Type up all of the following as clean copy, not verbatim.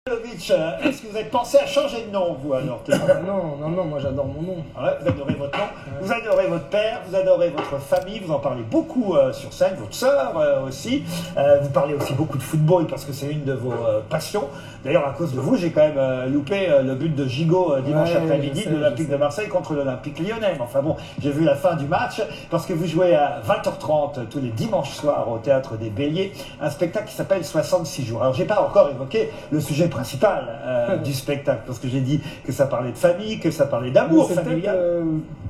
Est-ce que vous avez pensé à changer de nom, vous, alors Non, moi j'adore mon nom. Ouais, vous adorez votre nom, vous adorez votre père, vous adorez votre famille, vous en parlez beaucoup sur scène, votre sœur aussi. Vous parlez aussi beaucoup de football parce que c'est une de vos passions. D'ailleurs, à cause de vous, j'ai quand même loupé le but de Gigot dimanche après-midi de l'Olympique de Marseille contre l'Olympique Lyonnais. Mais enfin bon, j'ai vu la fin du match parce que vous jouez à 20h30 tous les dimanches soirs au Théâtre des Béliers, un spectacle qui s'appelle 66 jours. Alors, j'ai pas encore évoqué le sujet principal du spectacle parce que j'ai dit que ça parlait de famille, que ça parlait d'amour familial.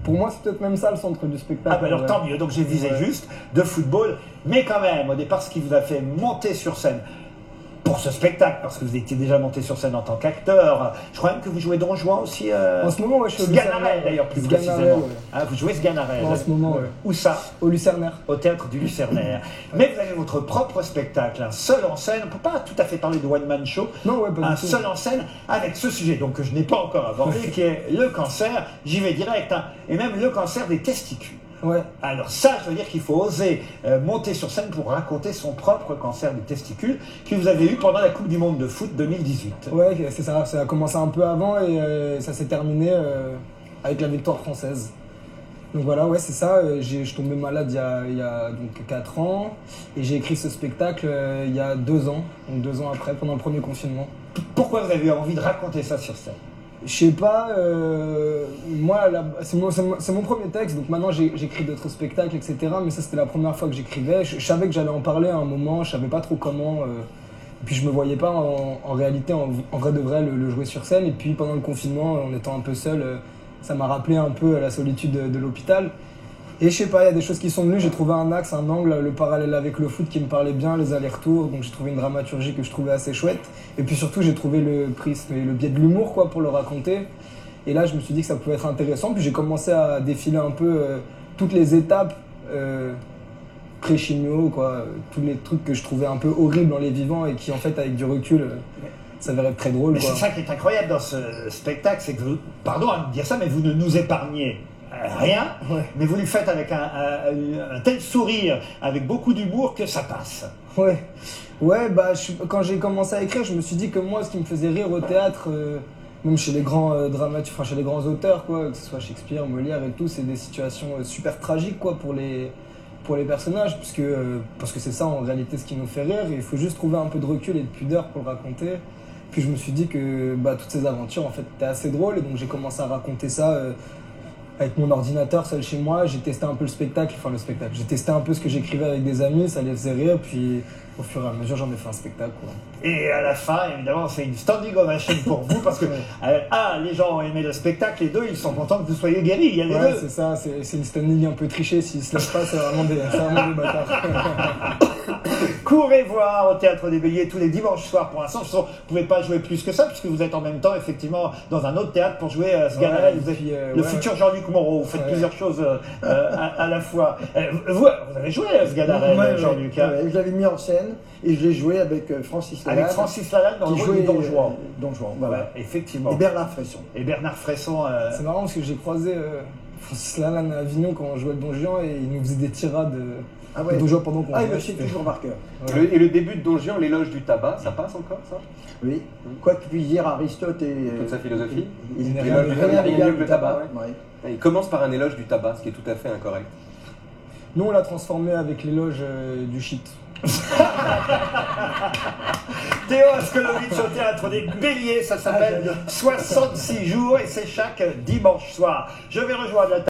Pour moi, c'est peut-être même ça le centre du spectacle. Ah, bah alors tant mieux, donc j'ai visé juste de football, mais quand même, au départ, ce qui vous a fait monter sur scène pour ce spectacle, parce que vous étiez déjà monté sur scène en tant qu'acteur. Je crois même que vous jouez Don Juan aussi. En ce moment, ouais, je suis au Sganarelle, d'ailleurs, plus précisément. Ouais. Hein, vous jouez Sganarelle. En ce moment, ouais. Où ça? Au Lucernaire. Au Théâtre du Lucernaire. Mais vous avez votre propre spectacle, un seul en scène. On ne peut pas tout à fait parler de one-man show. Non, ouais, pas un du tout. seul en scène avec ce sujet, donc que je n'ai pas encore abordé, qui est le cancer. J'y vais direct. Hein, et même le cancer des testicules. Ouais. Alors ça, je veux dire qu'il faut oser monter sur scène pour raconter son propre cancer des testicules que vous avez eu pendant la Coupe du Monde de foot 2018. Ouais, c'est ça. Ça a commencé un peu avant et ça s'est terminé avec la victoire française. Donc voilà, ouais, c'est ça. Je suis tombé malade il y a donc 4 ans et j'ai écrit ce spectacle il y a 2 ans, donc 2 ans après, pendant le premier confinement. Pourquoi vous avez eu envie de raconter ça sur scène? Je sais pas, moi c'est mon premier texte, donc maintenant j'écris d'autres spectacles, etc. Mais ça c'était la première fois que j'écrivais. Je savais que j'allais en parler à un moment, je savais pas trop comment. Et puis je me voyais pas en réalité, en vrai de vrai, le jouer sur scène. Et puis pendant le confinement, en étant un peu seul, ça m'a rappelé un peu la solitude de l'hôpital. Et je sais pas, il y a des choses qui sont venues, j'ai trouvé un axe, un angle, le parallèle avec le foot qui me parlait bien, les allers-retours, donc j'ai trouvé une dramaturgie que je trouvais assez chouette. Et puis surtout, j'ai trouvé le prisme et le biais de l'humour quoi pour le raconter. Et là, je me suis dit que ça pouvait être intéressant, puis j'ai commencé à défiler un peu toutes les étapes pré-chimio, quoi, tous les trucs que je trouvais un peu horribles en les vivant et qui en fait, avec du recul, s'avéraient très drôles. Mais c'est ça qui est incroyable dans ce spectacle, c'est que vous, pardon de dire ça, mais vous ne nous épargnez rien, mais vous lui faites avec un tel sourire, avec beaucoup d'humour que ça passe. Ouais, bah quand j'ai commencé à écrire, je me suis dit que moi, ce qui me faisait rire au théâtre, même chez les grands dramaturges, enfin chez les grands auteurs, quoi, que ce soit Shakespeare, Molière et tout, c'est des situations super tragiques, quoi, pour les personnages, parce que c'est ça en réalité ce qui nous fait rire. Et il faut juste trouver un peu de recul et de pudeur pour le raconter. Puis je me suis dit que toutes ces aventures, en fait, étaient assez drôles, et donc j'ai commencé à raconter ça. Avec mon ordinateur seul chez moi, j'ai testé un peu j'ai testé un peu ce que j'écrivais avec des amis, ça les faisait rire, puis au fur et à mesure j'en ai fait un spectacle. Quoi. Et à la fin, évidemment, c'est une standing ovation pour vous, parce que, les gens ont aimé le spectacle, et deux, ils sont contents que vous soyez guéris, il y a les deux. C'est ça, c'est une standing un peu trichée, s'ils se lâchent pas, c'est vraiment des bâtards. Courez voir au Théâtre des Béliers tous les dimanches soirs pour l'instant. Vous ne pouvez pas jouer plus que ça, puisque vous êtes en même temps, effectivement, dans un autre théâtre pour jouer Sganarelle. Vous êtes le futur Jean-Luc Moreau, vous faites plusieurs choses à la fois. Vous avez joué Sganarelle, Jean-Luc. Je l'avais mis en scène et je l'ai joué avec Francis Lalanne. Avec Francis Lalanne dans le rôle de Don Juan. Don Juan, voilà. Effectivement. Et Bernard Fresson. C'est marrant parce que j'ai croisé Francis Lalanne à Avignon quand on jouait le Don Juan et il nous faisait des tirades. De Don Juan pendant qu'on jouait. Il me suit toujours par cœur. Et le début de Don Juan, l'éloge du tabac, ça passe encore, ça? Oui. Quoi que puisse dire Aristote et toute sa philosophie. Il n'est rien que le tabac. Ouais. Il commence par un éloge du tabac, ce qui est tout à fait incorrect. Nous, on l'a transformé avec l'éloge du shit. Théo Askolovitch au Théâtre des Béliers, ça s'appelle 66 jours et c'est chaque dimanche soir. Je vais rejoindre la